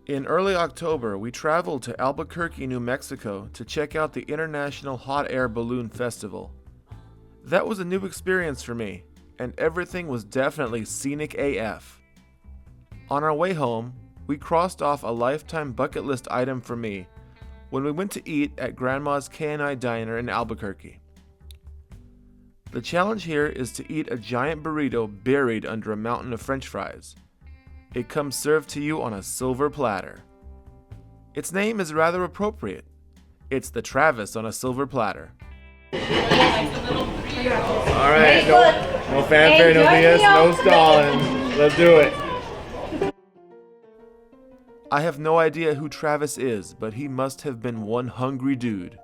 In early October, we traveled to Albuquerque, New Mexico to check out the International Hot Air Balloon Festival. That was a new experience for me, and everything was definitely scenic AF. On our way home, we crossed off a lifetime bucket list item for me when we went to eat at Grandma's K&I Diner in Albuquerque. The challenge here is to eat a giant burrito buried under a mountain of French fries. It comes served to you on a silver platter. Its name is rather appropriate. It's the Travis on a silver platter. Alright, no fanfare, no BS, no Stalin. Let's do it. I have no idea who Travis is, but he must have been one hungry dude.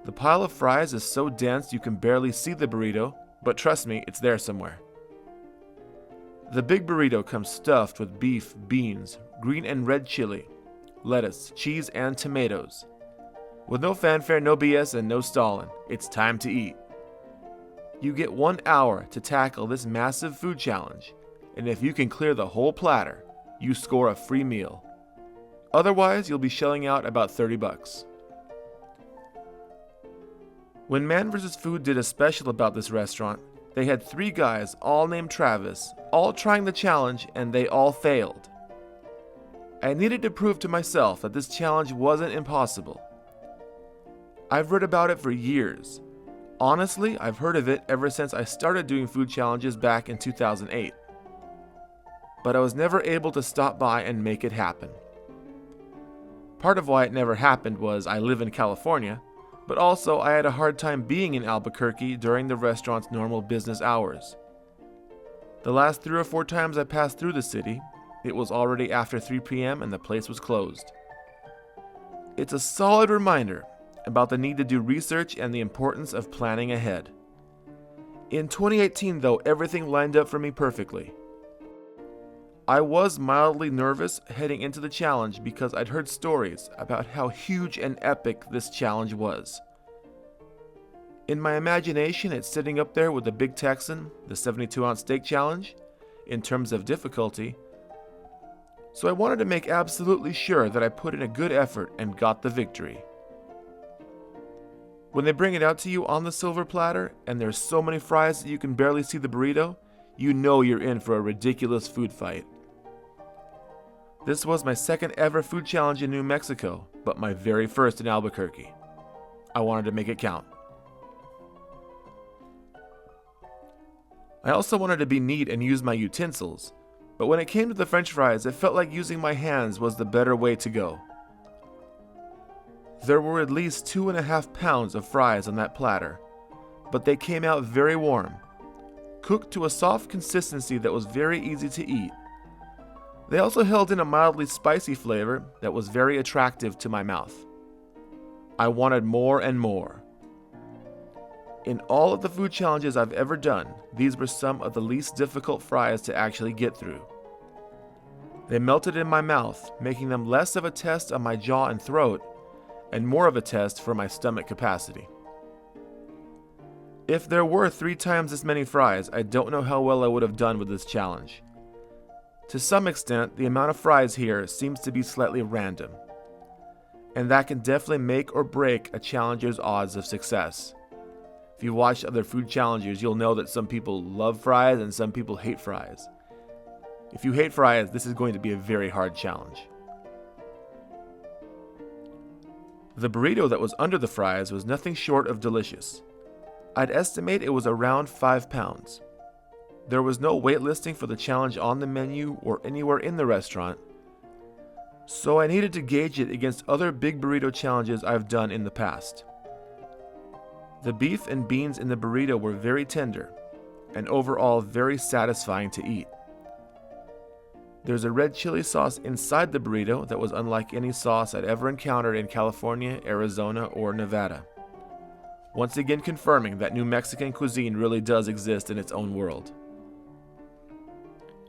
The pile of fries is so dense you can barely see the burrito, but trust me, it's there somewhere. The big burrito comes stuffed with beef, beans, green and red chili, lettuce, cheese, and tomatoes. With no fanfare, no BS, and no Stalin, it's time to eat. You get 1 hour to tackle this massive food challenge, and if you can clear the whole platter, you score a free meal. Otherwise, you'll be shelling out about $30. When Man vs. Food did a special about this restaurant, they had 3 guys, all named Travis, all trying the challenge, and they all failed. I needed to prove to myself that this challenge wasn't impossible. I've read about it for years. Honestly, I've heard of it ever since I started doing food challenges back in 2008. But I was never able to stop by and make it happen. Part of why it never happened was I live in California, but also I had a hard time being in Albuquerque during the restaurant's normal business hours. The last 3 or 4 times I passed through the city, it was already after 3 p.m. and the place was closed. It's a solid reminder about the need to do research and the importance of planning ahead. In 2018 though, everything lined up for me perfectly. I was mildly nervous heading into the challenge because I'd heard stories about how huge and epic this challenge was. In my imagination, it's sitting up there with the Big Texan, the 72-ounce steak challenge, in terms of difficulty. So I wanted to make absolutely sure that I put in a good effort and got the victory. When they bring it out to you on the silver platter, and there's so many fries that you can barely see the burrito, you know you're in for a ridiculous food fight. This was my second ever food challenge in New Mexico, but my very first in Albuquerque. I wanted to make it count. I also wanted to be neat and use my utensils, but when it came to the French fries, it felt like using my hands was the better way to go. There were at least 2.5 pounds of fries on that platter, but they came out very warm, cooked to a soft consistency that was very easy to eat. They also held in a mildly spicy flavor that was very attractive to my mouth. I wanted more and more. In all of the food challenges I've ever done, these were some of the least difficult fries to actually get through. They melted in my mouth, making them less of a test on my jaw and throat, and more of a test for my stomach capacity. If there were 3 times as many fries, I don't know how well I would have done with this challenge. To some extent, the amount of fries here seems to be slightly random, and that can definitely make or break a challenger's odds of success. If you watch other food challenges, you'll know that some people love fries and some people hate fries. If you hate fries, this is going to be a very hard challenge. The burrito that was under the fries was nothing short of delicious. I'd estimate it was around 5 pounds. There was no wait listing for the challenge on the menu or anywhere in the restaurant, so I needed to gauge it against other big burrito challenges I've done in the past. The beef and beans in the burrito were very tender, and overall very satisfying to eat. There's a red chili sauce inside the burrito that was unlike any sauce I'd ever encountered in California, Arizona, or Nevada. Once again confirming that New Mexican cuisine really does exist in its own world.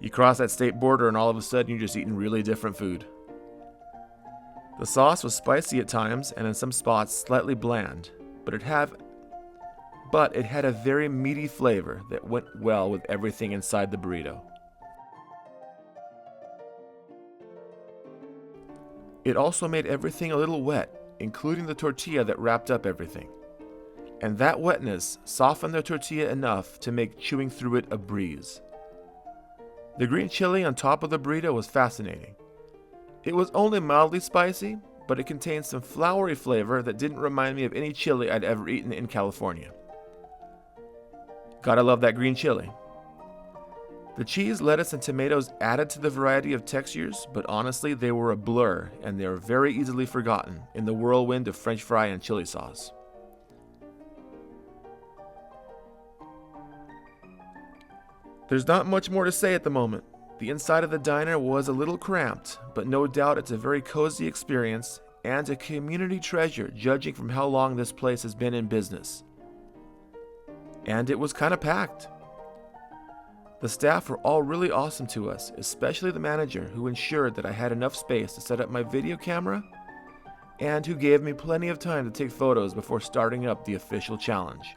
You cross that state border and all of a sudden you're just eating really different food. The sauce was spicy at times and in some spots slightly bland, but it had a very meaty flavor that went well with everything inside the burrito. It also made everything a little wet, including the tortilla that wrapped up everything. And that wetness softened the tortilla enough to make chewing through it a breeze. The green chili on top of the burrito was fascinating. It was only mildly spicy, but it contained some floury flavor that didn't remind me of any chili I'd ever eaten in California. Gotta love that green chili. The cheese, lettuce, and tomatoes added to the variety of textures, but honestly they were a blur and they were very easily forgotten in the whirlwind of French fry and chili sauce. There's not much more to say at the moment. The inside of the diner was a little cramped, but no doubt it's a very cozy experience and a community treasure judging from how long this place has been in business. And it was kind of packed. The staff were all really awesome to us, especially the manager who ensured that I had enough space to set up my video camera and who gave me plenty of time to take photos before starting up the official challenge.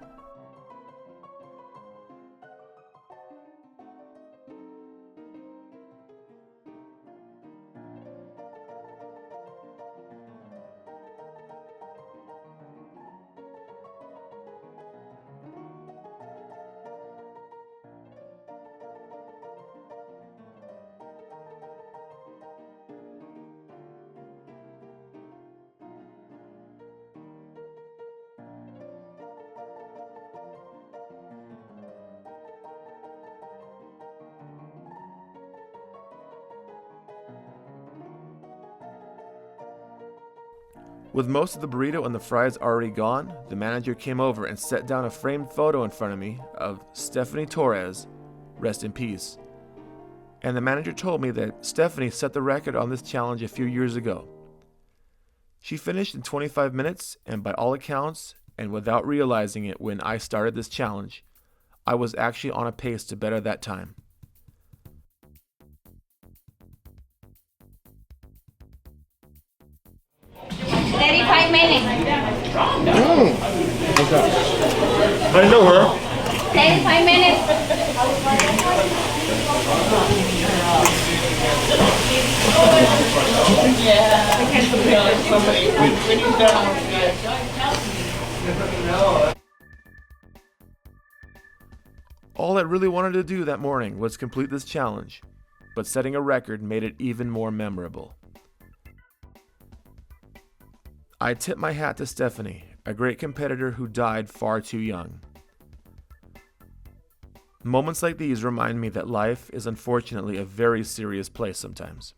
With most of the burrito and the fries already gone, the manager came over and set down a framed photo in front of me of Stephanie Torres, rest in peace. And the manager told me that Stephanie set the record on this challenge a few years ago. She finished in 25 minutes, and by all accounts, and without realizing it when I started this challenge, I was actually on a pace to better that time. Okay. I know her. 35 minutes. All I really wanted to do that morning was complete this challenge, but setting a record made it even more memorable. I tip my hat to Stephanie, a great competitor who died far too young. Moments like these remind me that life is unfortunately a very serious place sometimes.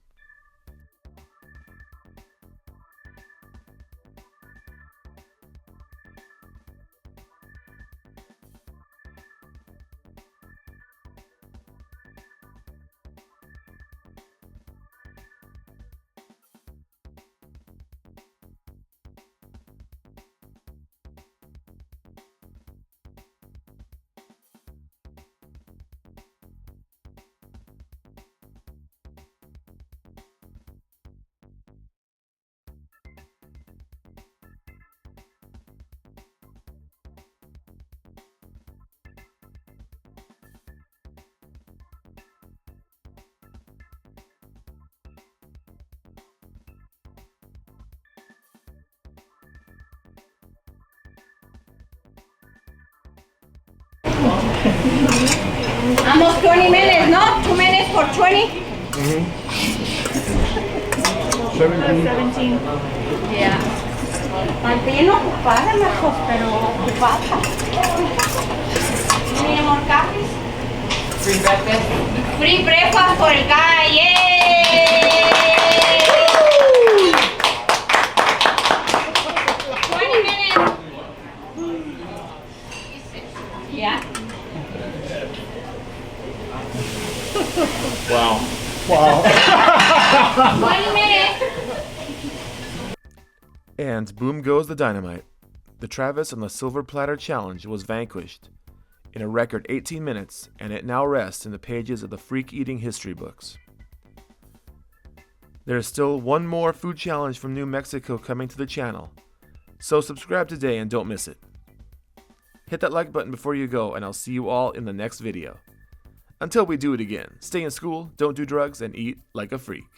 Almost 20 minutes, no? 2 minutes for 20? 17. Yeah. Estoy bien ocupada, Marcos, pero ocupada. Any more coffees? Free breakfast. Free breakfast for el guy, yay! 20 minutes. Yeah. Wow. 20 minutes. And boom goes the dynamite. The Travis on the Silver Platter Challenge was vanquished in a record 18 minutes, and it now rests in the pages of the FreakEating history books. There is still one more food challenge from New Mexico coming to the channel, so subscribe today and don't miss it. Hit that like button before you go, and I'll see you all in the next video. Until we do it again, stay in school, don't do drugs, and eat like a freak.